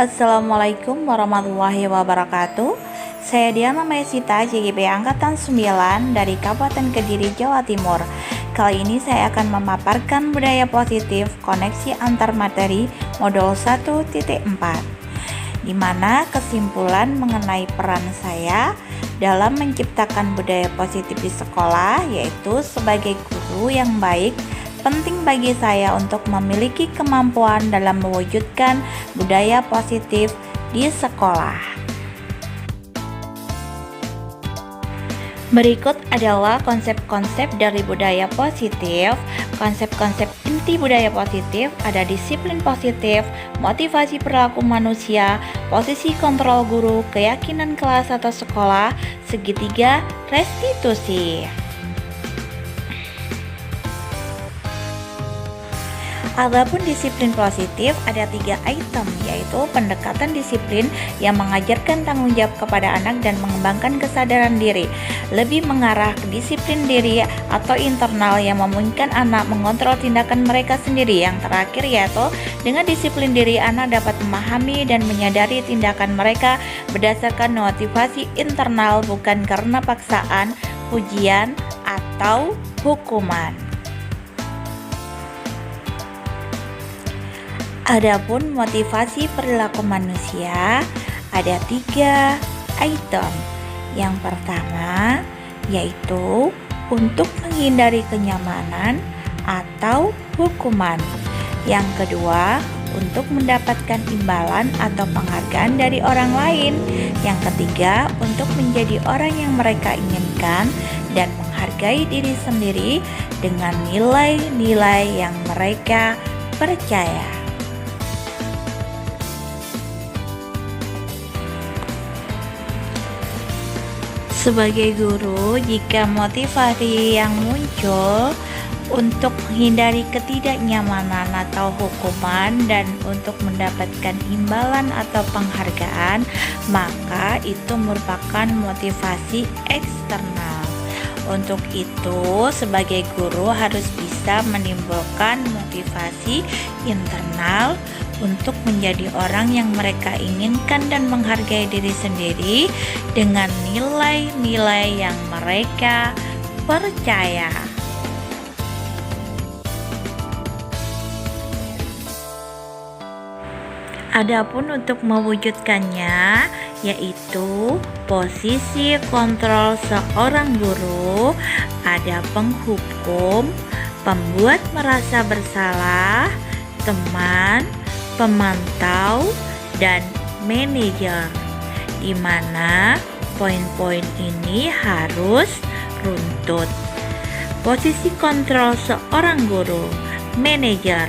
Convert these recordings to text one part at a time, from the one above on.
Assalamualaikum warahmatullahi wabarakatuh. Saya Diana Maesita, JGP Angkatan 9 dari Kabupaten Kediri, Jawa Timur. Kali ini saya akan memaparkan budaya positif koneksi antar materi modul 1.4, di mana kesimpulan mengenai peran saya dalam menciptakan budaya positif di sekolah, yaitu sebagai guru yang baik. Penting bagi saya untuk memiliki kemampuan dalam mewujudkan budaya positif di sekolah. Berikut adalah konsep-konsep dari budaya positif. Konsep-konsep inti budaya positif ada disiplin positif, motivasi perilaku manusia, posisi kontrol guru, keyakinan kelas atau sekolah, segitiga, restitusi. Adapun disiplin positif ada 3 item, yaitu pendekatan disiplin yang mengajarkan tanggung jawab kepada anak dan mengembangkan kesadaran diri, lebih mengarah ke disiplin diri atau internal yang memungkinkan anak mengontrol tindakan mereka sendiri. Yang terakhir yaitu dengan disiplin diri, anak dapat memahami dan menyadari tindakan mereka berdasarkan motivasi internal, bukan karena paksaan, pujian, atau hukuman. Adapun motivasi perilaku manusia ada 3 item. Yang pertama yaitu untuk menghindari kenyamanan atau hukuman. Yang kedua untuk mendapatkan imbalan atau penghargaan dari orang lain. Yang ketiga untuk menjadi orang yang mereka inginkan dan menghargai diri sendiri dengan nilai-nilai yang mereka percaya. Sebagai guru, jika motivasi yang muncul untuk menghindari ketidaknyamanan atau hukuman dan untuk mendapatkan imbalan atau penghargaan, maka itu merupakan motivasi eksternal. Untuk itu, sebagai guru harus bisa menimbulkan motivasi internal untuk menjadi orang yang mereka inginkan dan menghargai diri sendiri dengan nilai-nilai yang mereka percaya. Adapun untuk mewujudkannya, yaitu posisi kontrol seorang guru, ada penghukum, pembuat merasa bersalah, teman, pemantau, dan manajer, di mana poin-poin ini harus runtut. Posisi kontrol seorang guru, manajer.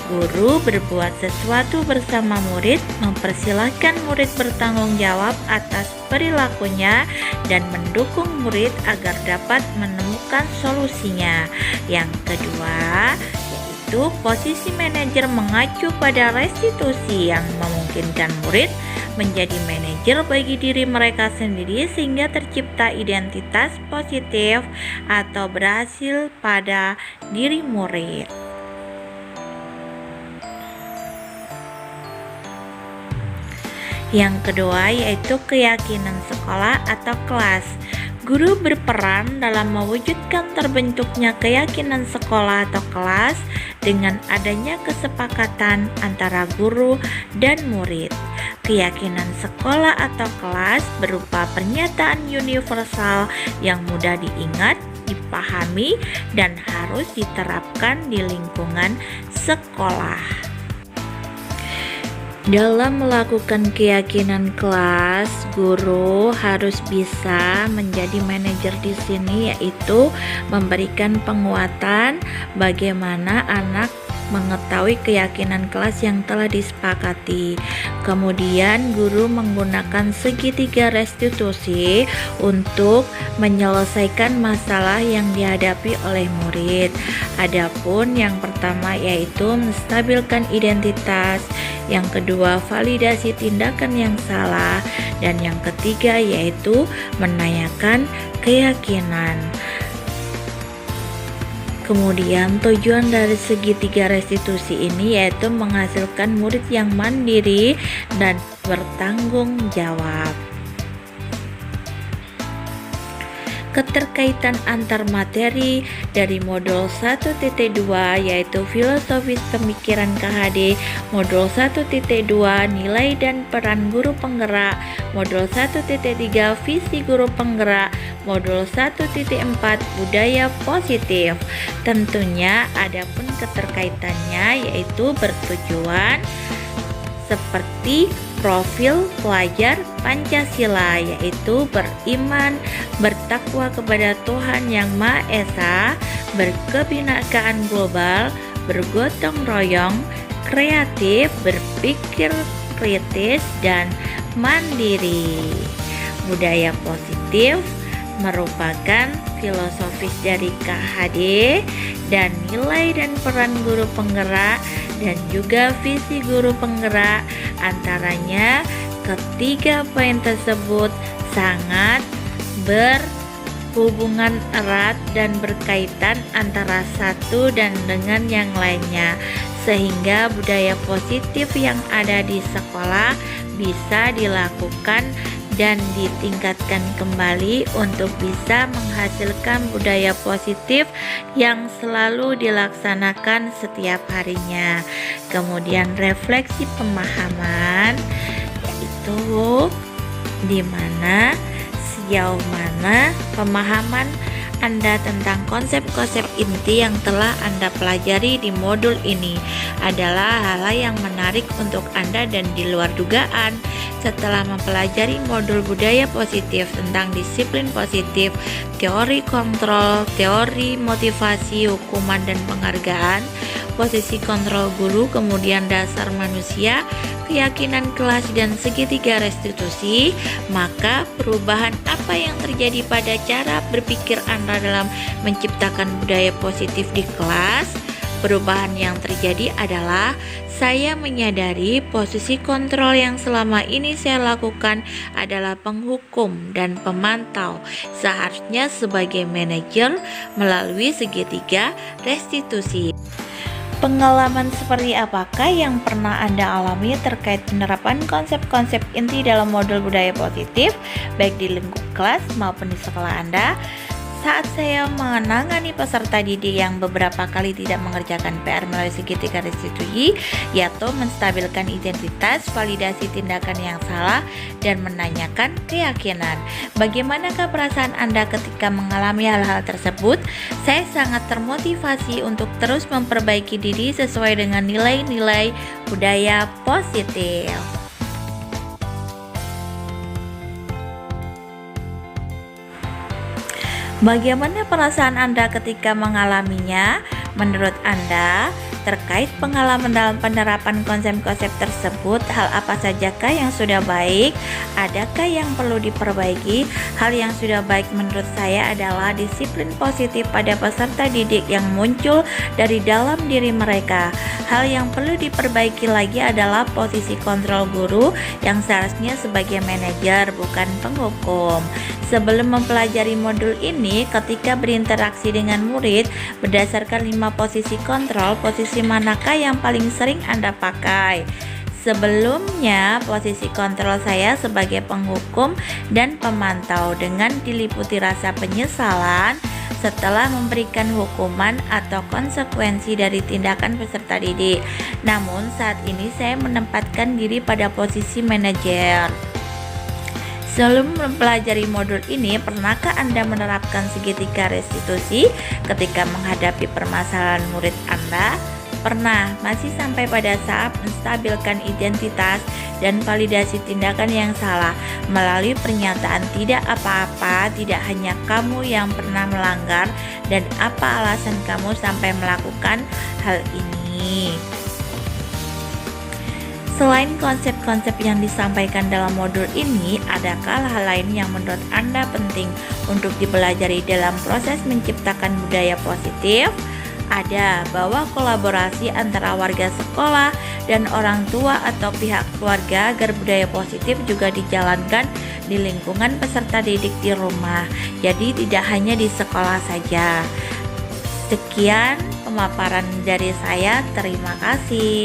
Guru berbuat sesuatu bersama murid, mempersilahkan murid bertanggung jawab atas perilakunya dan mendukung murid agar dapat menemukan solusinya. Yang kedua yaitu posisi manajer, mengacu pada restitusi yang memungkinkan murid menjadi manajer bagi diri mereka sendiri sehingga tercipta identitas positif atau berhasil pada diri murid. Yang kedua yaitu keyakinan sekolah atau kelas. Guru berperan dalam mewujudkan terbentuknya keyakinan sekolah atau kelas dengan adanya kesepakatan antara guru dan murid. Keyakinan sekolah atau kelas berupa pernyataan universal yang mudah diingat, dipahami, dan harus diterapkan di lingkungan sekolah. Dalam melakukan keyakinan kelas, guru harus bisa menjadi manajer di sini, yaitu memberikan penguatan bagaimana anak mengetahui keyakinan kelas yang telah disepakati. Kemudian guru menggunakan segitiga restitusi untuk menyelesaikan masalah yang dihadapi oleh murid. Adapun yang pertama yaitu menstabilkan identitas, yang kedua validasi tindakan yang salah, dan yang ketiga yaitu menanyakan keyakinan. Kemudian tujuan dari segitiga restitusi ini yaitu menghasilkan murid yang mandiri dan bertanggung jawab. Keterkaitan antar materi dari modul 1.2 yaitu filosofis pemikiran KHD, modul 1.2 nilai dan peran guru penggerak, modul 1.3 visi guru penggerak, modul 1.4 budaya positif. Tentunya adapun keterkaitannya yaitu bertujuan seperti profil pelajar Pancasila, yaitu beriman, bertakwa kepada Tuhan Yang Maha Esa, berkebinekaan global, bergotong royong, kreatif, berpikir kritis, dan mandiri. Budaya positif merupakan filosofis dari KHD dan nilai dan peran guru penggerak dan juga visi guru penggerak. Antaranya ketiga poin tersebut sangat berhubungan erat dan berkaitan antara satu dan dengan yang lainnya, sehingga budaya positif yang ada di sekolah bisa dilakukan dan ditingkatkan kembali untuk bisa menghasilkan budaya positif yang selalu dilaksanakan setiap harinya. Kemudian refleksi pemahaman, yaitu di mana sejauh mana pemahaman Anda tentang konsep-konsep inti yang telah Anda pelajari di modul ini adalah hal yang menarik untuk Anda dan di luar dugaan. Setelah mempelajari modul budaya positif tentang disiplin positif, teori kontrol, teori motivasi, hukuman dan penghargaan, posisi kontrol guru, kemudian dasar manusia, keyakinan kelas dan segitiga restitusi, maka perubahan apa yang terjadi pada cara berpikir Anda dalam menciptakan budaya positif di kelas? Perubahan yang terjadi adalah saya menyadari posisi kontrol yang selama ini saya lakukan adalah penghukum dan pemantau, seharusnya sebagai manajer melalui segitiga restitusi. Pengalaman seperti apakah yang pernah Anda alami terkait penerapan konsep-konsep inti dalam modul budaya positif, baik di lingkup kelas maupun di sekolah Anda? Saat saya menangani peserta didik yang beberapa kali tidak mengerjakan PR melalui segitiga restitusi, yaitu menstabilkan identitas, validasi tindakan yang salah, dan menanyakan keyakinan. Bagaimanakah perasaan Anda ketika mengalami hal-hal tersebut? Saya sangat termotivasi untuk terus memperbaiki diri sesuai dengan nilai-nilai budaya positif. Bagaimana perasaan Anda ketika mengalaminya? Menurut Anda, terkait pengalaman dalam penerapan konsep-konsep tersebut, hal apa sajakah yang sudah baik? Adakah yang perlu diperbaiki? Hal yang sudah baik menurut saya adalah disiplin positif pada peserta didik yang muncul dari dalam diri mereka. Hal yang perlu diperbaiki lagi adalah posisi kontrol guru yang seharusnya sebagai manajer, bukan penghukum. Sebelum mempelajari modul ini, ketika berinteraksi dengan murid, berdasarkan 5 posisi kontrol, posisi manakah yang paling sering Anda pakai? Sebelumnya, posisi kontrol saya sebagai penghukum dan pemantau dengan diliputi rasa penyesalan setelah memberikan hukuman atau konsekuensi dari tindakan peserta didik. Namun, saat ini saya menempatkan diri pada posisi manajer. Sebelum mempelajari modul ini, pernahkah Anda menerapkan segitiga restitusi ketika menghadapi permasalahan murid Anda? Pernah, masih sampai pada saat menstabilkan identitas dan validasi tindakan yang salah melalui pernyataan tidak apa-apa, tidak hanya kamu yang pernah melanggar, dan apa alasan kamu sampai melakukan hal ini. Selain konsep-konsep yang disampaikan dalam modul ini, adakah hal lain yang menurut Anda penting untuk dipelajari dalam proses menciptakan budaya positif? Ada, bahwa kolaborasi antara warga sekolah dan orang tua atau pihak keluarga agar budaya positif juga dijalankan di lingkungan peserta didik di rumah. Jadi tidak hanya di sekolah saja. Sekian pemaparan dari saya, terima kasih.